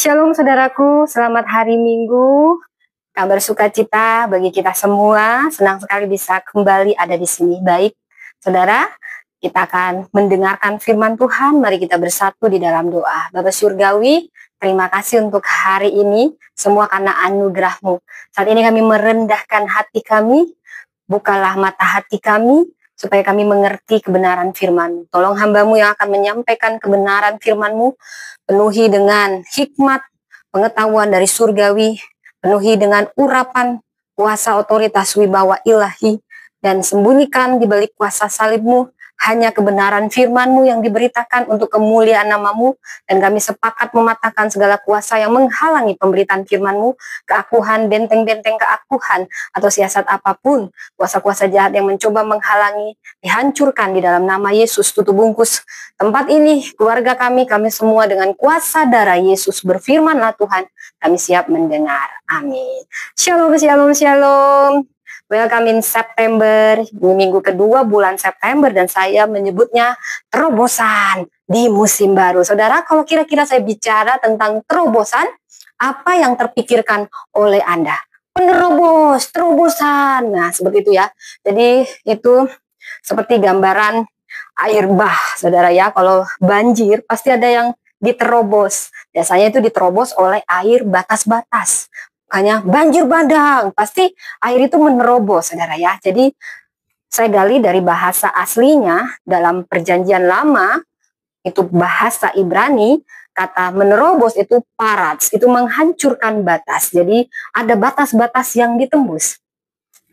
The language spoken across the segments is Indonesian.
Shalom saudaraku, selamat hari Minggu. Kabar sukacita bagi kita semua. Senang sekali bisa kembali ada di sini. Baik, saudara, kita akan mendengarkan firman Tuhan. Mari kita bersatu di dalam doa. Bapa Surgawi, terima kasih untuk hari ini, semua karena anugerah-Mu. Saat ini kami merendahkan hati kami, bukalah mata hati kami, supaya kami mengerti kebenaran firman-Mu. Tolong hamba-Mu yang akan menyampaikan kebenaran firman-Mu, penuhi dengan hikmat, pengetahuan dari surgawi, penuhi dengan urapan, kuasa otoritas wibawa ilahi, dan sembunyikan di balik kuasa salib-Mu hanya kebenaran firman-Mu yang diberitakan untuk kemuliaan nama-Mu, dan kami sepakat mematahkan segala kuasa yang menghalangi pemberitaan firman-Mu, keakuhan, benteng-benteng keakuhan, atau siasat apapun, kuasa-kuasa jahat yang mencoba menghalangi, dihancurkan di dalam nama Yesus. Tutup bungkus tempat ini, keluarga kami semua dengan kuasa darah Yesus. Berfirmanlah Tuhan, kami siap mendengar. Amin. Shalom, shalom, shalom. Welcome in September, minggu kedua bulan September, dan saya menyebutnya terobosan di musim baru. Saudara, kalau kira-kira saya bicara tentang terobosan, apa yang terpikirkan oleh Anda? Penerobos, terobosan. Nah, seperti itu ya. Jadi itu seperti gambaran air bah, saudara ya. Kalau banjir pasti ada yang diterobos. Biasanya itu diterobos oleh air batas-batas. Makanya banjir bandang, pasti air itu menerobos, saudara ya. Jadi saya gali dari bahasa aslinya dalam perjanjian lama, itu bahasa Ibrani, kata menerobos itu parats, itu menghancurkan batas. Jadi ada batas-batas yang ditembus.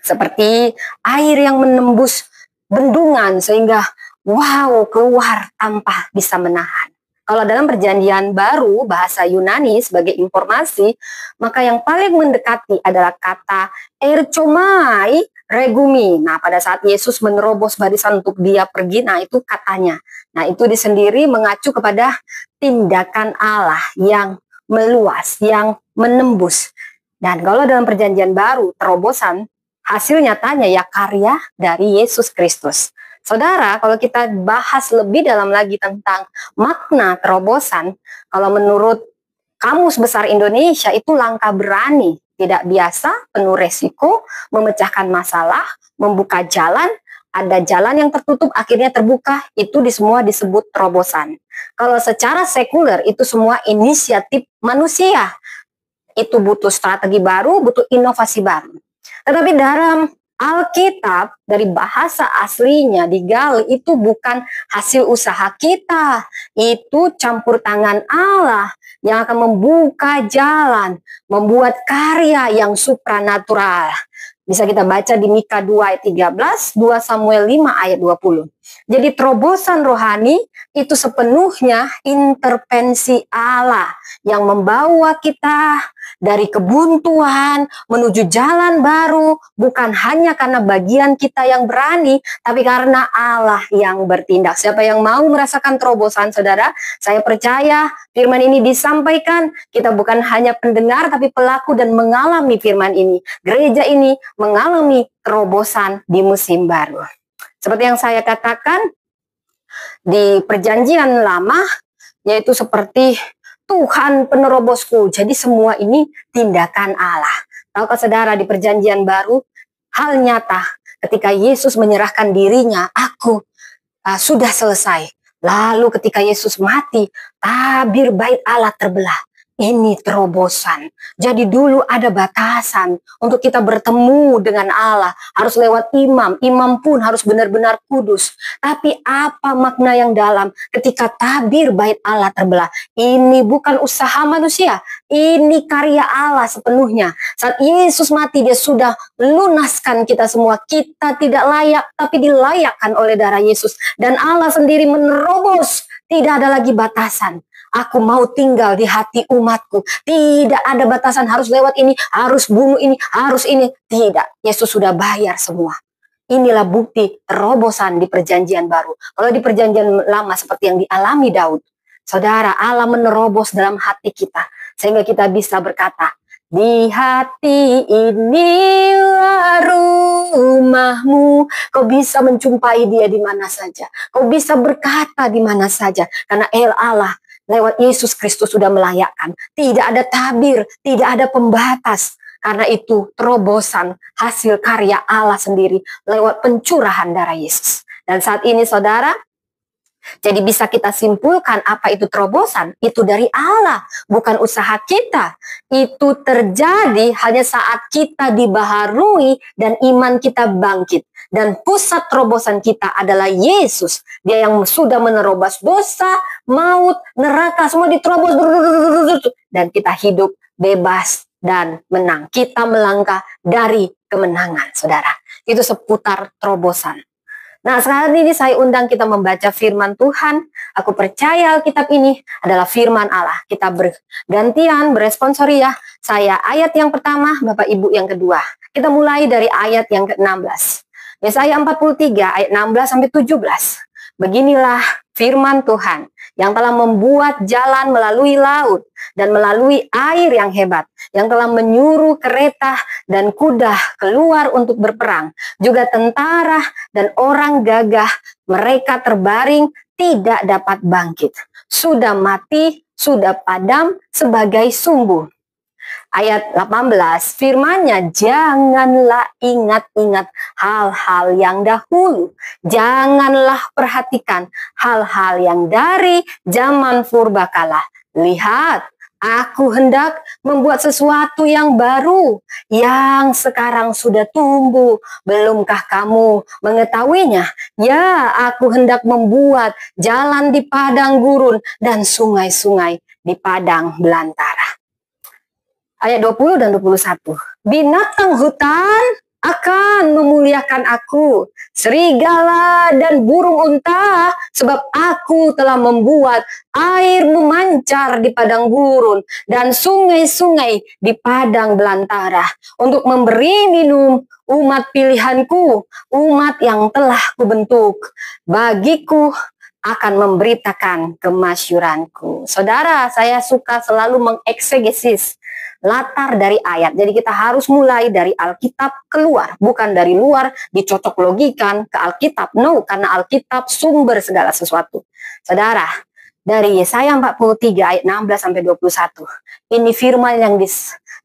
Seperti air yang menembus bendungan sehingga wow, keluar tanpa bisa menahan. Kalau dalam perjanjian baru, bahasa Yunani sebagai informasi, maka yang paling mendekati adalah kata erchomai regumi. Nah, pada saat Yesus menerobos barisan untuk dia pergi, nah itu katanya. Nah, itu sendiri mengacu kepada tindakan Allah yang meluas, yang menembus. Dan kalau dalam perjanjian baru, terobosan, hasil nyatanya ya karya dari Yesus Kristus. Saudara, kalau kita bahas lebih dalam lagi tentang makna terobosan, kalau menurut Kamus Besar Indonesia itu langkah berani, tidak biasa, penuh resiko, memecahkan masalah, membuka jalan, ada jalan yang tertutup akhirnya terbuka, itu semua disebut terobosan. Kalau secara sekuler itu semua inisiatif manusia, itu butuh strategi baru, butuh inovasi baru. Tetapi dalam Alkitab, dari bahasa aslinya digali, itu bukan hasil usaha kita, itu campur tangan Allah yang akan membuka jalan, membuat karya yang supranatural. Bisa kita baca di Mika 2 ayat 13, 2 Samuel 5 ayat 20. Jadi terobosan rohani itu sepenuhnya intervensi Allah yang membawa kita dari kebuntuan menuju jalan baru, bukan hanya karena bagian kita yang berani, tapi karena Allah yang bertindak. Siapa yang mau merasakan terobosan, saudara? Saya percaya firman ini disampaikan, kita bukan hanya pendengar, tapi pelaku dan mengalami firman ini. Gereja ini mengalami terobosan di musim baru. Seperti yang saya katakan, di perjanjian lama, yaitu seperti Tuhan penerobosku. Jadi semua ini tindakan Allah. Tahukah saudara, di perjanjian baru, hal nyata ketika Yesus menyerahkan dirinya, aku sudah selesai. Lalu ketika Yesus mati, tabir bait Allah terbelah. Ini terobosan. Jadi dulu ada batasan untuk kita bertemu dengan Allah. Harus lewat imam. Imam pun harus benar-benar kudus. Tapi apa makna yang dalam ketika tabir bait Allah terbelah? Ini bukan usaha manusia. Ini karya Allah sepenuhnya. Saat Yesus mati, dia sudah lunaskan kita semua. Kita tidak layak, tapi dilayakkan oleh darah Yesus. Dan Allah sendiri menerobos. Tidak ada lagi batasan. Aku mau tinggal di hati umatku. Tidak ada batasan harus lewat ini, harus bunuh ini, harus ini. Tidak, Yesus sudah bayar semua. Inilah bukti terobosan di perjanjian baru. Kalau di perjanjian lama seperti yang dialami Daud, saudara, Allah menerobos dalam hati kita. Sehingga kita bisa berkata, di hati inilah rumahmu. Kau bisa menjumpai dia di mana saja. Kau bisa berkata di mana saja. Karena Allah lewat Yesus Kristus sudah melayakkan. Tidak ada tabir, tidak ada pembatas. Karena itu terobosan hasil karya Allah sendiri lewat pencurahan darah Yesus. Dan saat ini saudara, jadi bisa kita simpulkan apa itu terobosan? Itu dari Allah, bukan usaha kita. Itu terjadi hanya saat kita dibaharui dan iman kita bangkit. Dan pusat terobosan kita adalah Yesus. Dia yang sudah menerobos dosa, maut, neraka, semua diterobos. Dan kita hidup bebas dan menang. Kita melangkah dari kemenangan, saudara. Itu seputar terobosan. Nah, sekarang ini saya undang kita membaca firman Tuhan. Aku percaya Alkitab ini adalah firman Allah. Kita bergantian, beresponsori ya. Saya ayat yang pertama, Bapak Ibu yang kedua. Kita mulai dari ayat yang ke-16. Yesaya 43 ayat 16 sampai 17. Beginilah firman Tuhan yang telah membuat jalan melalui laut dan melalui air yang hebat, yang telah menyuruh kereta dan kuda keluar untuk berperang, juga tentara dan orang gagah, mereka terbaring tidak dapat bangkit, sudah mati, sudah padam sebagai sumbu. Ayat 18, firman-Nya, janganlah ingat-ingat hal-hal yang dahulu. Janganlah perhatikan hal-hal yang dari zaman purbakala. Lihat, aku hendak membuat sesuatu yang baru, yang sekarang sudah tumbuh. Belumkah kamu mengetahuinya? Ya, aku hendak membuat jalan di padang gurun dan sungai-sungai di padang belantara. Ayat 20 dan 21. Binatang hutan akan memuliakan aku, serigala dan burung unta, sebab aku telah membuat air memancar di padang gurun dan sungai-sungai di padang belantara, untuk memberi minum umat pilihanku, umat yang telah kubentuk. Bagiku akan memberitakan kemasyuranku. Saudara, saya suka selalu mengeksegesis latar dari ayat. Jadi kita harus mulai dari Alkitab keluar, bukan dari luar dicocok logikan ke Alkitab. No, karena Alkitab sumber segala sesuatu. Saudara, dari Yesaya 43 ayat 16 sampai 21. Ini firman yang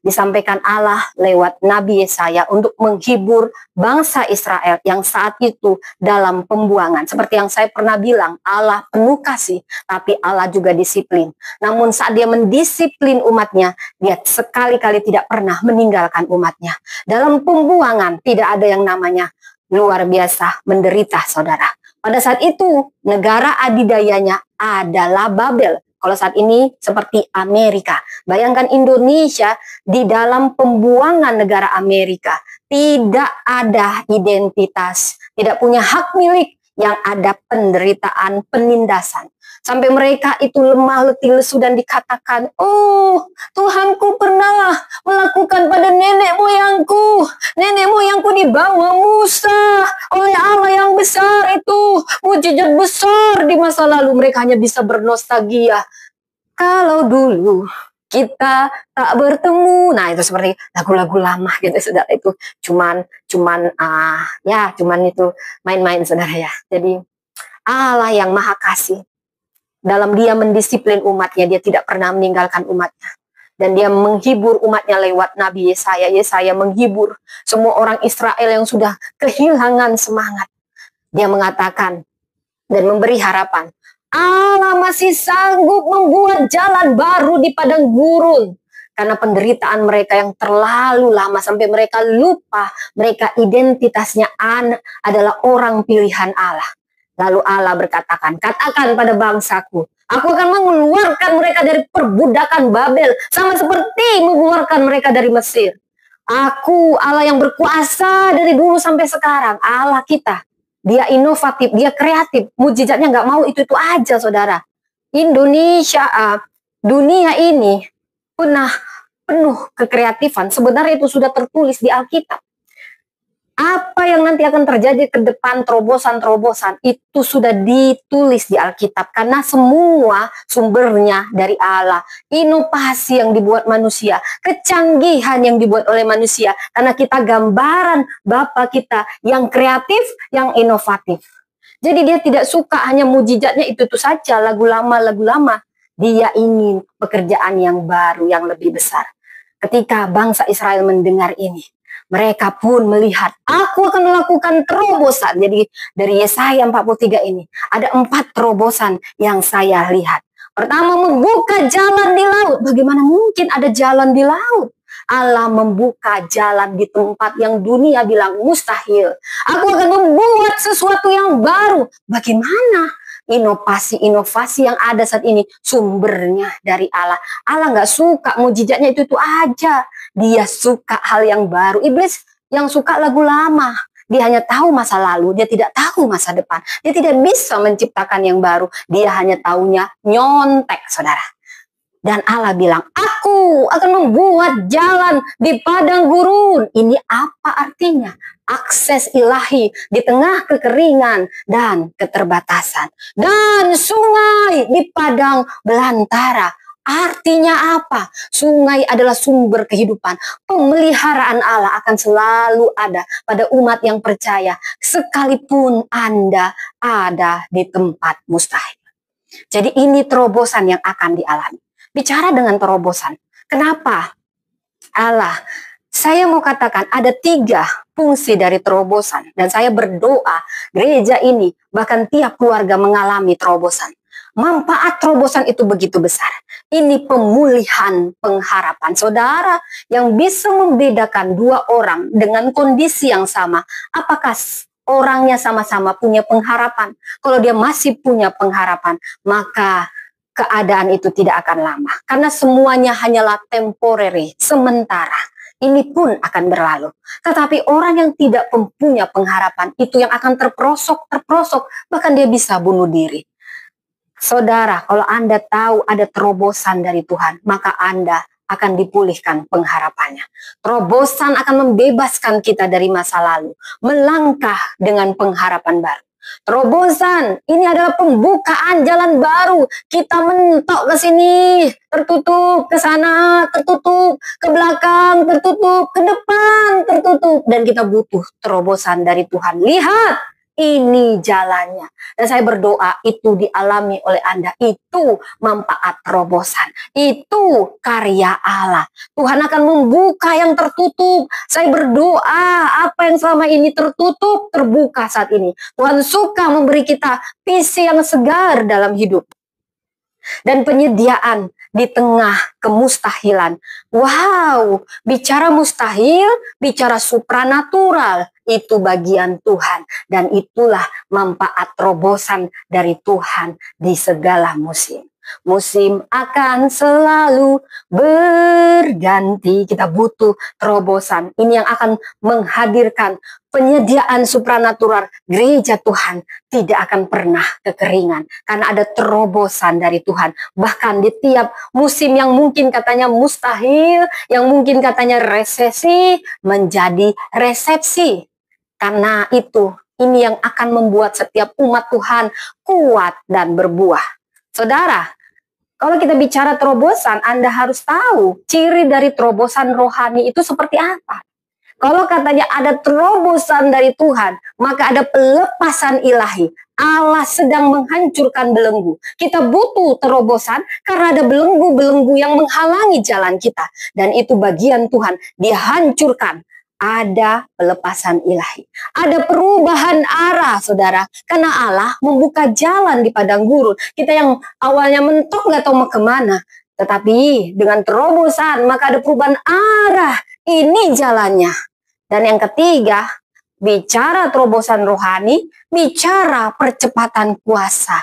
disampaikan Allah lewat Nabi Yesaya untuk menghibur bangsa Israel yang saat itu dalam pembuangan. Seperti yang saya pernah bilang, Allah penuh kasih, tapi Allah juga disiplin. Namun saat dia mendisiplin umatnya, dia sekali-kali tidak pernah meninggalkan umatnya. Dalam pembuangan tidak ada yang namanya luar biasa menderita, saudara. Pada saat itu, negara adidayanya adalah Babel. Kalau saat ini seperti Amerika. Bayangkan Indonesia di dalam pembuangan negara Amerika. Tidak ada identitas, tidak punya hak milik, yang ada penderitaan, penindasan. Sampai mereka itu lemah, letih, lesu dan dikatakan, oh Tuhanku pernah melakukan pada nenek moyangku. Nenek moyangku dibawa Musa oleh Allah yang besar itu. Mujizat besar di masa lalu. Mereka hanya bisa bernostalgia. Kalau dulu kita tak bertemu, nah itu seperti lagu-lagu lama gitu, saudara. Itu cuman itu main-main, saudara ya. Jadi Allah yang maha kasih, dalam dia mendisiplin umatnya, dia tidak pernah meninggalkan umatnya. Dan dia menghibur umatnya lewat Nabi Yesaya. Yesaya menghibur semua orang Israel yang sudah kehilangan semangat. Dia mengatakan dan memberi harapan. Allah masih sanggup membuat jalan baru di padang gurun. Karena penderitaan mereka yang terlalu lama sampai mereka lupa mereka identitasnya adalah orang pilihan Allah. Lalu Allah berkatakan, katakan pada bangsaku, aku akan mengeluarkan mereka dari perbudakan Babel, sama seperti mengeluarkan mereka dari Mesir. Aku Allah yang berkuasa dari dulu sampai sekarang. Allah kita, dia inovatif, dia kreatif, mujizatnya nggak mau itu aja, saudara. Indonesia, dunia ini penuh kekreatifan. Sebenarnya itu sudah tertulis di Alkitab. Apa yang nanti akan terjadi ke depan, terobosan-terobosan, itu sudah ditulis di Alkitab. Karena semua sumbernya dari Allah. Inovasi yang dibuat manusia, kecanggihan yang dibuat oleh manusia. Karena kita gambaran Bapa kita yang kreatif, yang inovatif. Jadi dia tidak suka hanya mujizatnya itu saja, lagu lama. Dia ingin pekerjaan yang baru, yang lebih besar. Ketika bangsa Israel mendengar ini, mereka pun melihat, aku akan melakukan terobosan. Jadi dari Yesaya 43 ini, ada 4 terobosan yang saya lihat. Pertama, membuka jalan di laut. Bagaimana mungkin ada jalan di laut? Allah membuka jalan di tempat yang dunia bilang mustahil. Aku akan membuat sesuatu yang baru. Bagaimana? Inovasi-inovasi yang ada saat ini sumbernya dari Allah. Allah nggak suka mujizatnya itu aja. Dia suka hal yang baru. Iblis yang suka lagu lama. Dia hanya tahu masa lalu, dia tidak tahu masa depan. Dia tidak bisa menciptakan yang baru. Dia hanya taunya nyontek, saudara. Dan Allah bilang, aku akan membuat jalan di padang gurun. Ini apa artinya? Akses ilahi di tengah kekeringan dan keterbatasan. Dan sungai di padang belantara. Artinya apa? Sungai adalah sumber kehidupan. Pemeliharaan Allah akan selalu ada pada umat yang percaya. Sekalipun Anda ada di tempat mustahil. Jadi ini terobosan yang akan dialami. Bicara dengan terobosan. Kenapa? Allah, saya mau katakan ada 3 fungsi dari terobosan. Dan saya berdoa gereja ini, bahkan tiap keluarga mengalami terobosan. Manfaat terobosan itu begitu besar. Ini pemulihan pengharapan. Saudara, yang bisa membedakan 2 orang dengan kondisi yang sama, apakah orangnya sama-sama punya pengharapan? Kalau dia masih punya pengharapan, maka keadaan itu tidak akan lama. Karena semuanya hanyalah temporary, sementara. Ini pun akan berlalu. Tetapi orang yang tidak mempunyai pengharapan, itu yang akan terperosok, bahkan dia bisa bunuh diri. Saudara, kalau Anda tahu ada terobosan dari Tuhan, maka Anda akan dipulihkan pengharapannya. Terobosan akan membebaskan kita dari masa lalu, melangkah dengan pengharapan baru. Terobosan ini adalah pembukaan jalan baru. Kita mentok ke sini, tertutup, ke sana, tertutup, ke belakang, tertutup, ke depan, tertutup. Dan kita butuh terobosan dari Tuhan. Lihat, ini jalannya. Dan saya berdoa itu dialami oleh Anda. Itu manfaat terobosan. Itu karya Allah. Tuhan akan membuka yang tertutup. Saya berdoa apa yang selama ini tertutup, terbuka saat ini. Tuhan suka memberi kita visi yang segar dalam hidup. Dan penyediaan di tengah kemustahilan. Wow, bicara mustahil, bicara supranatural, itu bagian Tuhan. Dan itulah manfaat terobosan dari Tuhan di segala musim. Musim akan selalu berganti. Kita butuh terobosan. Ini yang akan menghadirkan penyediaan supranatural. Gereja Tuhan tidak akan pernah kekeringan. Karena ada terobosan dari Tuhan. Bahkan di tiap musim yang mungkin katanya mustahil, yang mungkin katanya resesi, menjadi resepsi. Karena itu, ini yang akan membuat setiap umat Tuhan kuat dan berbuah. Saudara, kalau kita bicara terobosan, Anda harus tahu ciri dari terobosan rohani itu seperti apa. Kalau katanya ada terobosan dari Tuhan, maka ada pelepasan ilahi. Allah sedang menghancurkan belenggu. Kita butuh terobosan karena ada belenggu-belenggu yang menghalangi jalan kita. Dan itu bagian Tuhan, dihancurkan. Ada pelepasan ilahi. Ada perubahan arah, saudara. Karena Allah membuka jalan di padang gurun. Kita yang awalnya mentok nggak tahu mau kemana. Tetapi dengan terobosan, maka ada perubahan arah. Ini jalannya. Dan yang ketiga, bicara terobosan rohani, bicara percepatan kuasa.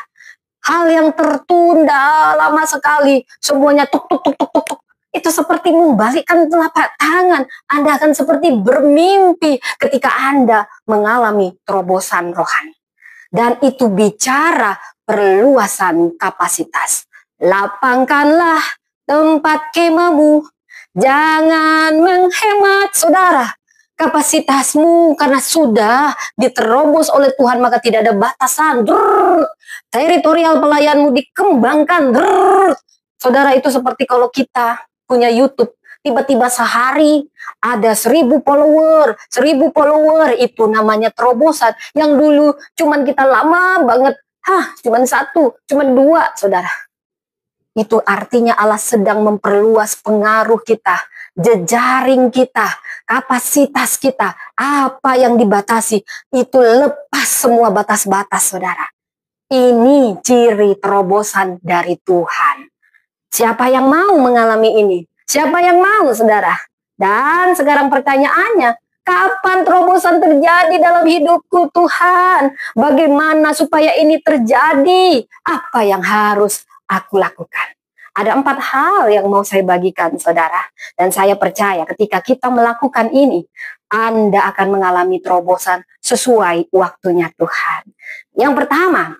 Hal yang tertunda lama sekali, semuanya tuk tuk tuk tuk tuk tuk. Itu seperti membalikkan telapak tangan. Anda akan seperti bermimpi ketika Anda mengalami terobosan rohani. Dan itu bicara perluasan kapasitas. Lapangkanlah tempat kemahmu. Jangan menghemat, saudara. Kapasitasmu karena sudah diterobos oleh Tuhan, maka tidak ada batasan. Teritorial pelayanmu dikembangkan. Saudara, itu seperti kalau kita punya YouTube, tiba-tiba sehari ada 1000 follower, 1000 follower, itu namanya terobosan. Yang dulu cuman kita lama banget, cuman 1, cuman 2, saudara. Itu artinya Allah sedang memperluas pengaruh kita, jejaring kita, kapasitas kita. Apa yang dibatasi, itu lepas semua batas-batas, saudara. Ini ciri terobosan dari Tuhan. Siapa yang mau mengalami ini? Siapa yang mau, saudara? Dan sekarang pertanyaannya, kapan terobosan terjadi dalam hidupku, Tuhan? Bagaimana supaya ini terjadi? Apa yang harus aku lakukan? Ada 4 hal yang mau saya bagikan, saudara. Dan saya percaya ketika kita melakukan ini, Anda akan mengalami terobosan sesuai waktunya Tuhan. Yang pertama,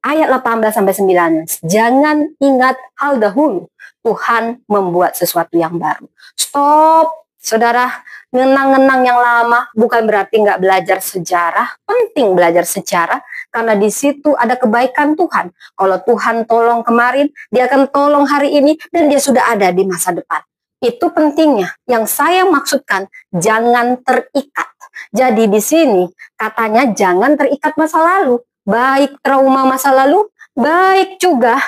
ayat 18-19. Jangan ingat hal dahulu. Tuhan membuat sesuatu yang baru. Stop, saudara. Ngenang-ngenang yang lama bukan berarti nggak belajar sejarah. Penting belajar sejarah karena di situ ada kebaikan Tuhan. Kalau Tuhan tolong kemarin, dia akan tolong hari ini dan dia sudah ada di masa depan. Itu pentingnya. Yang saya maksudkan, jangan terikat. Jadi di sini katanya jangan terikat masa lalu. Baik trauma masa lalu, baik juga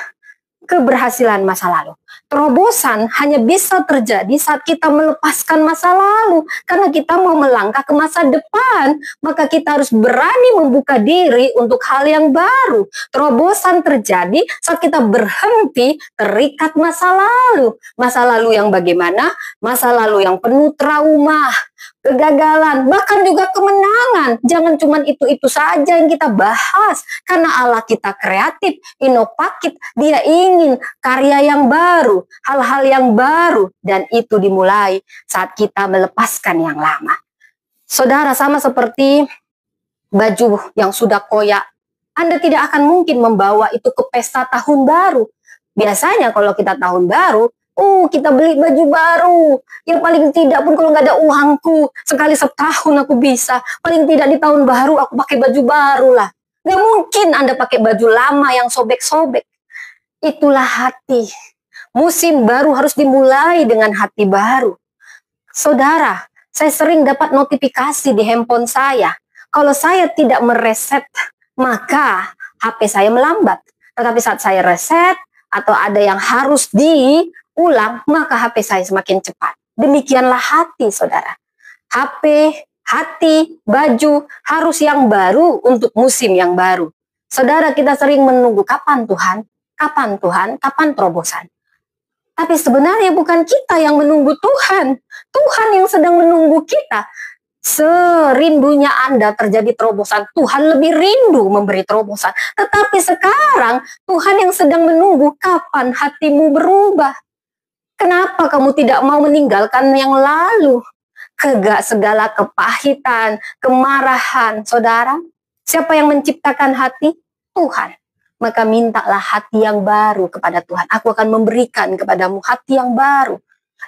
keberhasilan masa lalu. Terobosan hanya bisa terjadi saat kita melepaskan masa lalu. Karena kita mau melangkah ke masa depan, maka kita harus berani membuka diri untuk hal yang baru. Terobosan terjadi saat kita berhenti terikat masa lalu. Masa lalu yang bagaimana? Masa lalu yang penuh trauma, kegagalan, bahkan juga kemenangan. Jangan cuma itu-itu saja yang kita bahas. Karena Allah kita kreatif, inovatif. Dia ingin karya yang baru, hal-hal yang baru. Dan itu dimulai saat kita melepaskan yang lama. Saudara, sama seperti baju yang sudah koyak. Anda tidak akan mungkin membawa itu ke pesta tahun baru. Biasanya kalau kita tahun baru, kita beli baju baru. Yang paling tidak pun kalau nggak ada uangku, sekali setahun aku bisa. Paling tidak di tahun baru aku pakai baju baru lah. Nggak mungkin Anda pakai baju lama yang sobek-sobek. Itulah hati. Musim baru harus dimulai dengan hati baru. Saudara, saya sering dapat notifikasi di handphone saya. Kalau saya tidak mereset, maka HP saya melambat. Tetapi saat saya reset, atau ada yang harus diulang, maka HP saya semakin cepat. Demikianlah hati, saudara. HP, hati, baju harus yang baru untuk musim yang baru. Saudara, kita sering menunggu kapan Tuhan? Kapan Tuhan? Kapan terobosan? Tapi sebenarnya bukan kita yang menunggu Tuhan. Tuhan yang sedang menunggu kita. Serindunya Anda terjadi terobosan, Tuhan lebih rindu memberi terobosan. Tetapi sekarang Tuhan yang sedang menunggu kapan hatimu berubah. Kenapa kamu tidak mau meninggalkan yang lalu? Segala kepahitan, kemarahan, saudara. Siapa yang menciptakan hati? Tuhan. Maka mintalah hati yang baru kepada Tuhan. Aku akan memberikan kepadamu hati yang baru.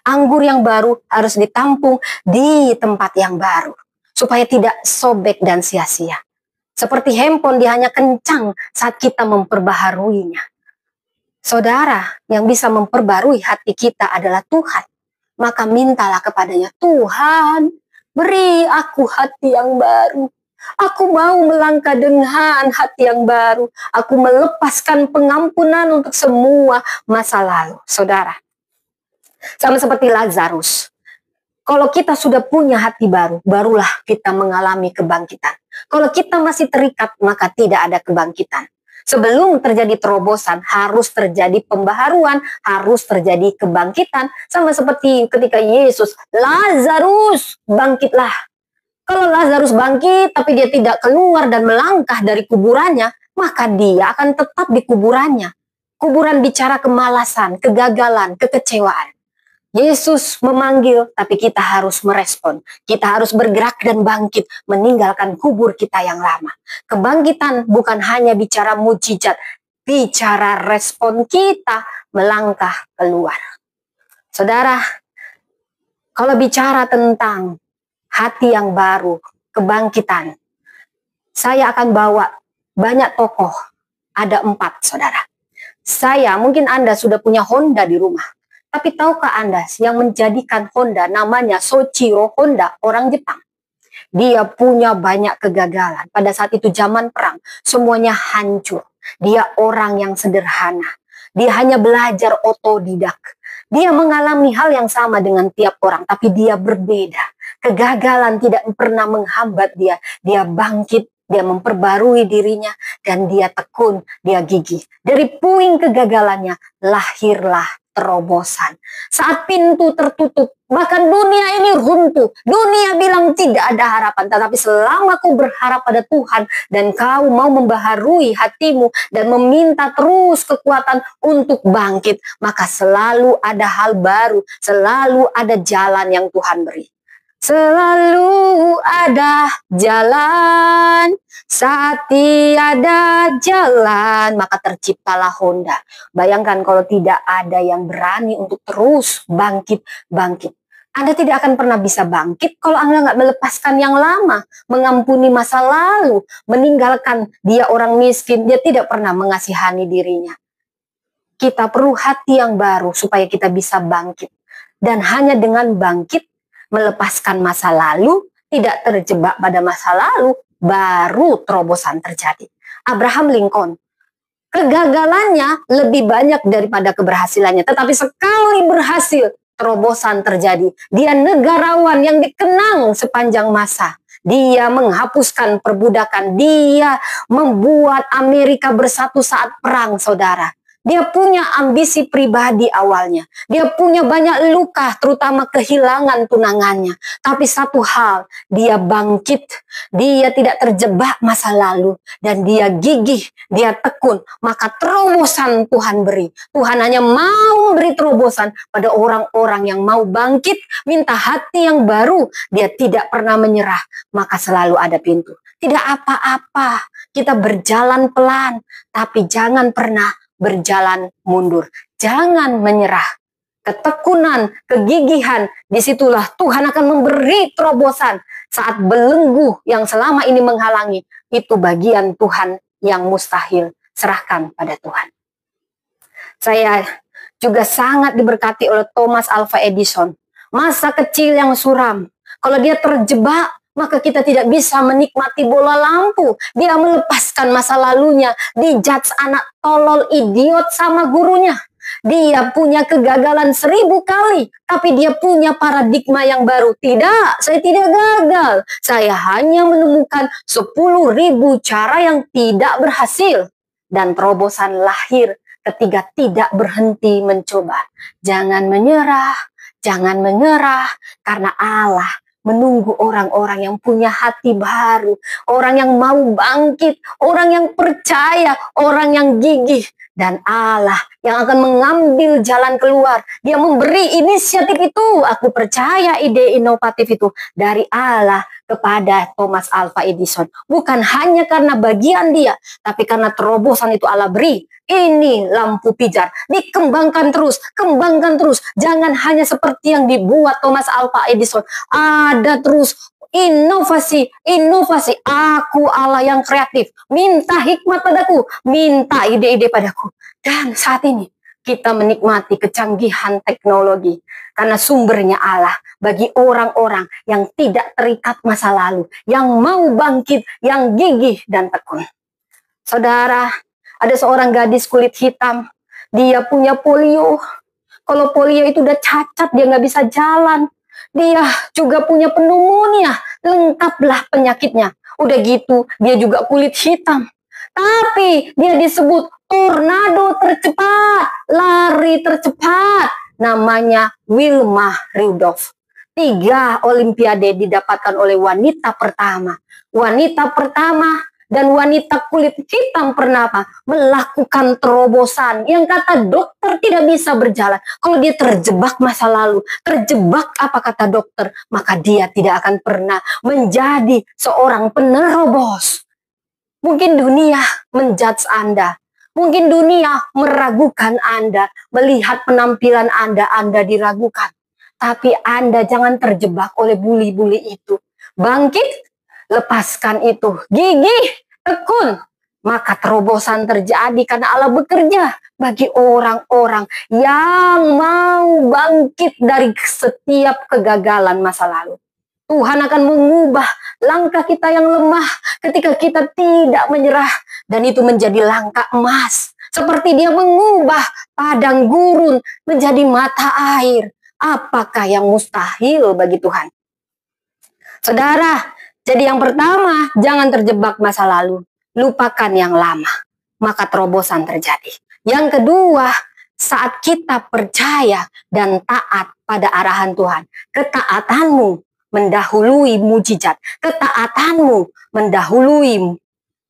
Anggur yang baru harus ditampung di tempat yang baru. Supaya tidak sobek dan sia-sia. Seperti handphone, dia hanya kencang saat kita memperbaharuinya. Saudara, yang bisa memperbarui hati kita adalah Tuhan. Maka mintalah kepadanya, Tuhan, beri aku hati yang baru. Aku mau melangkah dengan hati yang baru. Aku melepaskan pengampunan untuk semua masa lalu. Saudara, sama seperti Lazarus. Kalau kita sudah punya hati baru, barulah kita mengalami kebangkitan. Kalau kita masih terikat, maka tidak ada kebangkitan. Sebelum terjadi terobosan, harus terjadi pembaharuan, harus terjadi kebangkitan. Sama seperti ketika Yesus, Lazarus, bangkitlah. Kalau Lazarus bangkit, tapi dia tidak keluar dan melangkah dari kuburannya, maka dia akan tetap di kuburannya. Kuburan bicara kemalasan, kegagalan, kekecewaan. Yesus memanggil, tapi kita harus merespon. Kita harus bergerak dan bangkit, meninggalkan kubur kita yang lama. Kebangkitan bukan hanya bicara mujizat, bicara respon kita melangkah keluar. Saudara, kalau bicara tentang hati yang baru, kebangkitan, saya akan bawa banyak tokoh. Ada 4, saudara. Mungkin Anda sudah punya Honda di rumah. Tapi tahukah Anda yang menjadikan Honda namanya Soichiro Honda, orang Jepang? Dia punya banyak kegagalan. Pada saat itu zaman perang, semuanya hancur. Dia orang yang sederhana. Dia hanya belajar otodidak. Dia mengalami hal yang sama dengan tiap orang, tapi dia berbeda. Kegagalan tidak pernah menghambat dia. Dia bangkit, dia memperbarui dirinya, dan dia tekun, dia gigih. Dari puing kegagalannya, lahirlah terobosan. Saat pintu tertutup, bahkan dunia ini runtuh. Dunia bilang tidak ada harapan. Tetapi selama kau berharap pada Tuhan dan kau mau membaharui hatimu dan meminta terus kekuatan untuk bangkit, maka selalu ada hal baru, selalu ada jalan yang Tuhan beri. Selalu ada jalan, saat tiada jalan, maka terciptalah Honda. Bayangkan kalau tidak ada yang berani untuk terus bangkit. Anda tidak akan pernah bisa bangkit kalau Anda nggak melepaskan yang lama, mengampuni masa lalu, meninggalkan dia orang miskin, dia tidak pernah mengasihani dirinya. Kita perlu hati yang baru supaya kita bisa bangkit. Dan hanya dengan bangkit, melepaskan masa lalu, tidak terjebak pada masa lalu, baru terobosan terjadi. Abraham Lincoln, kegagalannya lebih banyak daripada keberhasilannya, tetapi sekali berhasil, terobosan terjadi. Dia negarawan yang dikenang sepanjang masa. Dia menghapuskan perbudakan, dia membuat Amerika bersatu saat perang, saudara. Dia punya ambisi pribadi awalnya. Dia punya banyak luka, terutama kehilangan tunangannya. Tapi satu hal, dia bangkit. Dia tidak terjebak masa lalu. Dan dia gigih, dia tekun. Maka terobosan Tuhan beri. Tuhan hanya mau memberi terobosan pada orang-orang yang mau bangkit, minta hati yang baru. Dia tidak pernah menyerah, maka selalu ada pintu. Tidak apa-apa, kita berjalan pelan, tapi jangan pernah berjalan mundur. Jangan menyerah. Ketekunan, kegigihan, disitulah Tuhan akan memberi terobosan. Saat belenggu yang selama ini menghalangi, itu bagian Tuhan yang mustahil. Serahkan pada Tuhan. Saya juga sangat diberkati oleh Thomas Alva Edison. Masa kecil yang suram. Kalau dia terjebak, maka kita tidak bisa menikmati bola lampu. Dia melepaskan masa lalunya, dijudge anak tolol, idiot sama gurunya. Dia punya kegagalan 1000 kali, tapi dia punya paradigma yang baru. Tidak, saya tidak gagal. Saya hanya menemukan 10.000 cara yang tidak berhasil. Dan terobosan lahir ketika tidak berhenti mencoba. Jangan menyerah, karena Allah menunggu orang-orang yang punya hati baru, orang yang mau bangkit, orang yang percaya, orang yang gigih, dan Allah yang akan mengambil jalan keluar. Dia memberi inisiatif itu. Aku percaya ide inovatif itu dari Allah kepada Thomas Alva Edison. Bukan hanya karena bagian dia, tapi karena terobosan itu Allah beri. Ini lampu pijar, dikembangkan terus, kembangkan terus. Jangan hanya seperti yang dibuat Thomas Alva Edison. Ada terus inovasi. Aku Allah yang kreatif. Minta hikmat padaku, minta ide-ide padaku. Dan saat ini kita menikmati kecanggihan teknologi karena sumbernya Allah bagi orang-orang yang tidak terikat masa lalu, yang mau bangkit, yang gigih dan tekun. Saudara, ada seorang gadis kulit hitam, dia punya polio. Kalau polio itu udah cacat, dia nggak bisa jalan. Dia juga punya pneumonia, lengkaplah penyakitnya. Udah gitu, dia juga kulit hitam. Tapi dia disebut tornado tercepat, lari tercepat. Namanya Wilma Rudolph. 3 olimpiade didapatkan oleh wanita pertama. Wanita pertama dan wanita kulit hitam pernah melakukan terobosan yang kata dokter tidak bisa berjalan. Kalau dia terjebak masa lalu, terjebak apa kata dokter, maka dia tidak akan pernah menjadi seorang penerobos. Mungkin dunia menjudge Anda, mungkin dunia meragukan Anda, melihat penampilan Anda diragukan. Tapi Anda jangan terjebak oleh buli-buli itu. Bangkit, lepaskan itu, gigih, tekun, maka terobosan terjadi karena Allah bekerja bagi orang-orang yang mau bangkit dari setiap kegagalan masa lalu. Tuhan akan mengubah langkah kita yang lemah ketika kita tidak menyerah, dan itu menjadi langkah emas. Seperti dia mengubah padang gurun menjadi mata air. Apakah yang mustahil bagi Tuhan? Saudara, jadi yang pertama, jangan terjebak masa lalu. Lupakan yang lama, maka terobosan terjadi. Yang kedua, saat kita percaya dan taat pada arahan Tuhan, ketaatanmu mendahului mujizat, ketaatanmu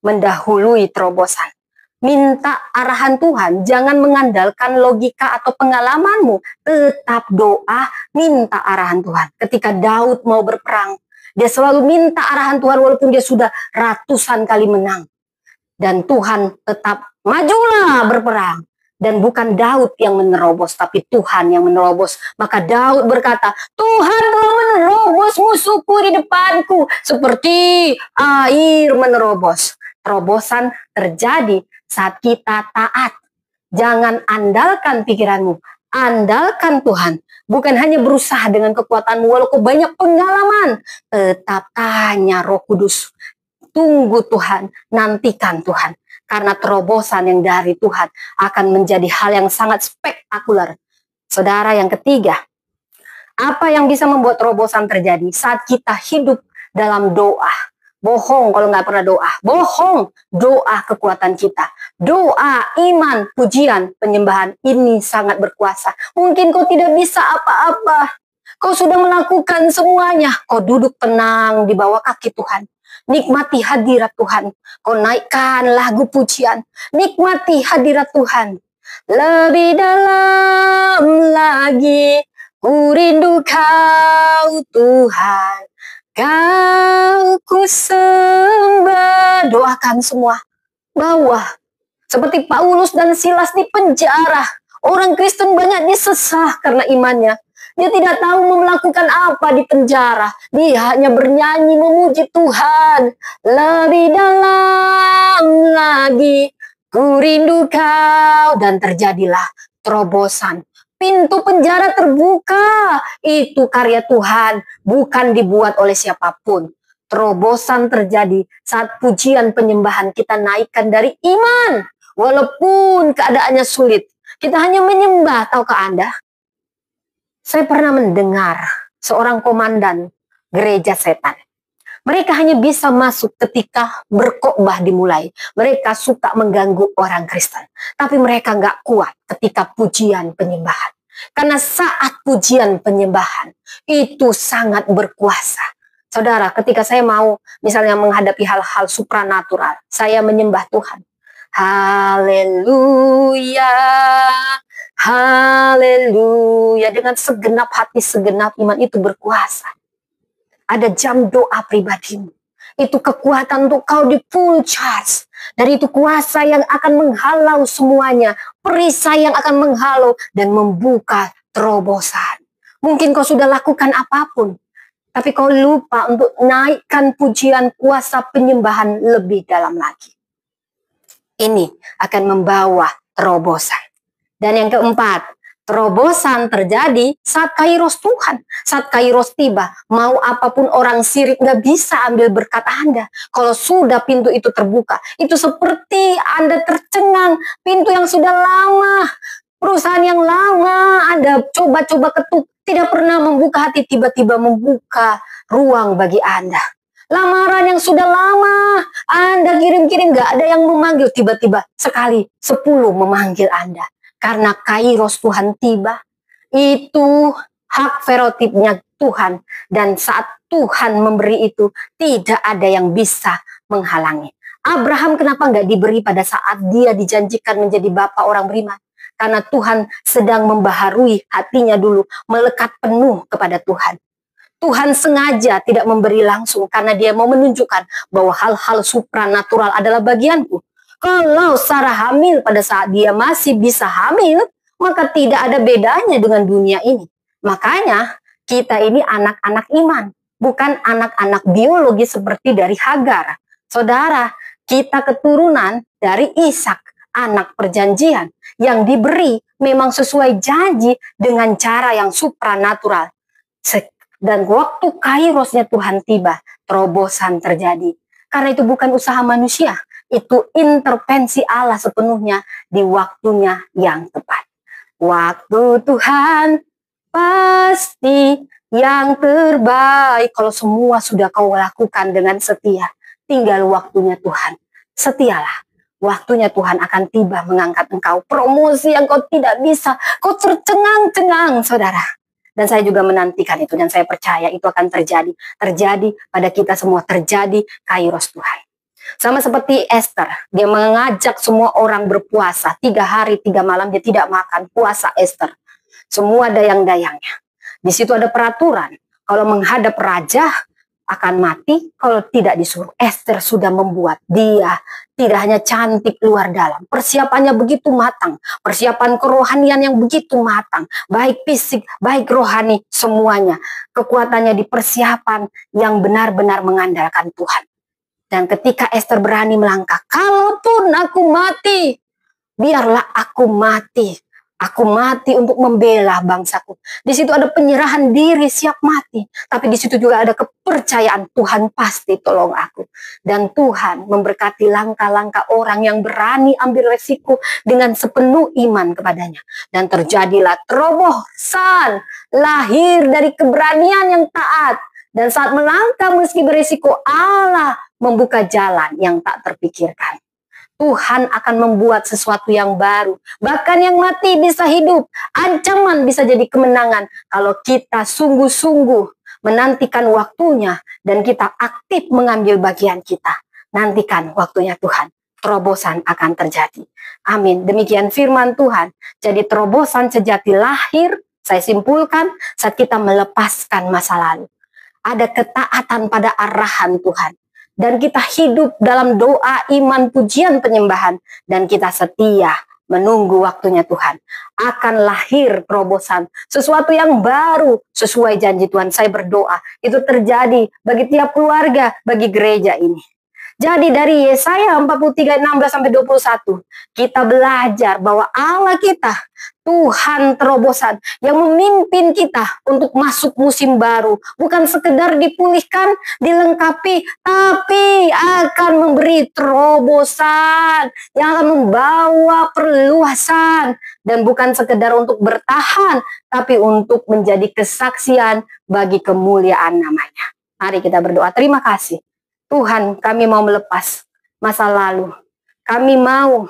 mendahului terobosan. Minta arahan Tuhan, jangan mengandalkan logika atau pengalamanmu, tetap doa, minta arahan Tuhan. Ketika Daud mau berperang, dia selalu minta arahan Tuhan walaupun dia sudah ratusan kali menang. Dan Tuhan tetap majulah berperang. Dan bukan Daud yang menerobos, tapi Tuhan yang menerobos. Maka Daud berkata, Tuhan telah menerobos musuhku di depanku, seperti air menerobos. Terobosan terjadi saat kita taat. Jangan andalkan pikiranmu, andalkan Tuhan. Bukan hanya berusaha dengan kekuatanmu, walaupun banyak pengalaman, tetap tanya Roh Kudus. Tunggu Tuhan, nantikan Tuhan. Karena terobosan yang dari Tuhan akan menjadi hal yang sangat spektakuler. Saudara, yang ketiga, apa yang bisa membuat terobosan terjadi? Saat kita hidup dalam doa. Bohong kalau nggak pernah doa. Bohong, doa kekuatan kita. Doa, iman, pujian, penyembahan ini sangat berkuasa. Mungkin kau tidak bisa apa-apa. Kau sudah melakukan semuanya. Kau duduk tenang di bawah kaki Tuhan. Nikmati hadirat Tuhan. Kau naikkan lagu pujian. Nikmati hadirat Tuhan. Lebih dalam lagi, ku rindu Kau Tuhan. Kau ku sembah. Doakan semua. Bawah. Seperti Paulus dan Silas di penjara. Orang Kristen banyak disesah karena imannya. Dia tidak tahu mau melakukan apa di penjara. Dia hanya bernyanyi memuji Tuhan. Lebih dalam lagi, ku rindu Kau. Dan terjadilah terobosan. Pintu penjara terbuka. Itu karya Tuhan, bukan dibuat oleh siapapun. Terobosan terjadi saat pujian penyembahan kita naikkan dari iman. Walaupun keadaannya sulit, kita hanya menyembah. Tahukah Anda? Saya pernah mendengar seorang komandan gereja setan. Mereka hanya bisa masuk ketika berkhotbah dimulai. Mereka suka mengganggu orang Kristen. Tapi mereka nggak kuat ketika pujian penyembahan. Karena saat pujian penyembahan itu sangat berkuasa. Saudara, ketika saya mau misalnya menghadapi hal-hal supranatural, saya menyembah Tuhan. Haleluya. Haleluya, dengan segenap hati, segenap iman itu berkuasa. Ada jam doa pribadimu. Itu kekuatan untuk kau di full charge. Dan itu kuasa yang akan menghalau semuanya. Perisai yang akan menghalau dan membuka terobosan. Mungkin kau sudah lakukan apapun. Tapi kau lupa untuk naikkan pujian kuasa penyembahan lebih dalam lagi. Ini akan membawa terobosan. Dan yang keempat, terobosan terjadi saat kairos Tuhan. Saat kairos tiba, mau apapun orang sirik gak bisa ambil berkat Anda. Kalau sudah pintu itu terbuka, itu seperti Anda tercengang. Pintu yang sudah lama, perusahaan yang lama Anda coba-coba ketuk, tidak pernah membuka hati, tiba-tiba membuka ruang bagi Anda. Lamaran yang sudah lama Anda kirim-kirim, gak ada yang memanggil, tiba-tiba sekali 10 memanggil Anda. Karena kairos Tuhan tiba, itu hak ferotipnya Tuhan. Dan saat Tuhan memberi itu, tidak ada yang bisa menghalangi. Abraham kenapa nggak diberi pada saat dia dijanjikan menjadi bapa orang beriman? Karena Tuhan sedang membaharui hatinya dulu, melekat penuh kepada Tuhan. Tuhan sengaja tidak memberi langsung karena dia mau menunjukkan bahwa hal-hal supranatural adalah bagianku. Kalau Sarah hamil pada saat dia masih bisa hamil, maka tidak ada bedanya dengan dunia ini. Makanya kita ini anak-anak iman, bukan anak-anak biologi seperti dari Hagar. Saudara, kita keturunan dari Ishak, anak perjanjian, yang diberi memang sesuai janji dengan cara yang supranatural. Dan waktu kairosnya Tuhan tiba, terobosan terjadi. Karena itu bukan usaha manusia, itu intervensi Allah sepenuhnya di waktunya yang tepat. Waktu Tuhan pasti yang terbaik. Kalau semua sudah kau lakukan dengan setia, tinggal waktunya Tuhan. Setialah. Waktunya Tuhan akan tiba mengangkat engkau. Promosi yang kau tidak bisa, kau tercengang-cengang, saudara. Dan saya juga menantikan itu, dan saya percaya itu akan terjadi. Terjadi pada kita semua, terjadi kairos Tuhan. Sama seperti Esther, dia mengajak semua orang berpuasa. 3 hari 3 malam dia tidak makan, puasa Esther. Semua dayang-dayangnya. Di situ ada peraturan, kalau menghadap raja akan mati kalau tidak disuruh. Esther sudah membuat, dia tidak hanya cantik luar dalam, persiapannya begitu matang, persiapan kerohanian yang begitu matang, baik fisik, baik rohani, semuanya. Kekuatannya di persiapan yang benar-benar mengandalkan Tuhan. Dan ketika Esther berani melangkah, kalaupun aku mati, biarlah aku mati. Aku mati untuk membela bangsaku. Di situ ada penyerahan diri, siap mati. Tapi di situ juga ada kepercayaan Tuhan pasti tolong aku. Dan Tuhan memberkati langkah-langkah orang yang berani ambil resiko dengan sepenuh iman kepadanya. Dan terjadilah terobosan, lahir dari keberanian yang taat. Dan saat melangkah meski beresiko, Allah membuka jalan yang tak terpikirkan. Tuhan akan membuat sesuatu yang baru. Bahkan yang mati bisa hidup. Ancaman bisa jadi kemenangan. Kalau kita sungguh-sungguh menantikan waktunya dan kita aktif mengambil bagian kita. Nantikan waktunya Tuhan. Terobosan akan terjadi. Amin. Demikian firman Tuhan. Jadi terobosan sejati lahir, saya simpulkan, saat kita melepaskan masa lalu. Ada ketaatan pada arahan Tuhan. Dan kita hidup dalam doa, iman, pujian, penyembahan. Dan kita setia menunggu waktunya Tuhan. Akan lahir terobosan. Sesuatu yang baru sesuai janji Tuhan. Saya berdoa itu terjadi bagi tiap keluarga, bagi gereja ini. Jadi dari Yesaya 43, 16-21, kita belajar bahwa Allah kita, Tuhan terobosan, yang memimpin kita untuk masuk musim baru. Bukan sekedar dipulihkan, dilengkapi, tapi akan memberi terobosan, yang akan membawa perluasan. Dan bukan sekedar untuk bertahan, tapi untuk menjadi kesaksian bagi kemuliaan namanya. Mari kita berdoa. Terima kasih. Tuhan, kami mau melepas masa lalu. Kami mau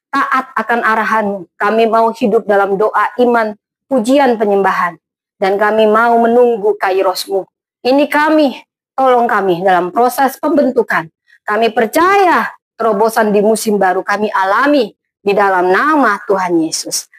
taat akan arahan-Mu. Kami mau hidup dalam doa, iman, pujian, penyembahan. Dan kami mau menunggu kairos-Mu. Ini kami, tolong kami dalam proses pembentukan. Kami percaya terobosan di musim baru kami alami di dalam nama Tuhan Yesus.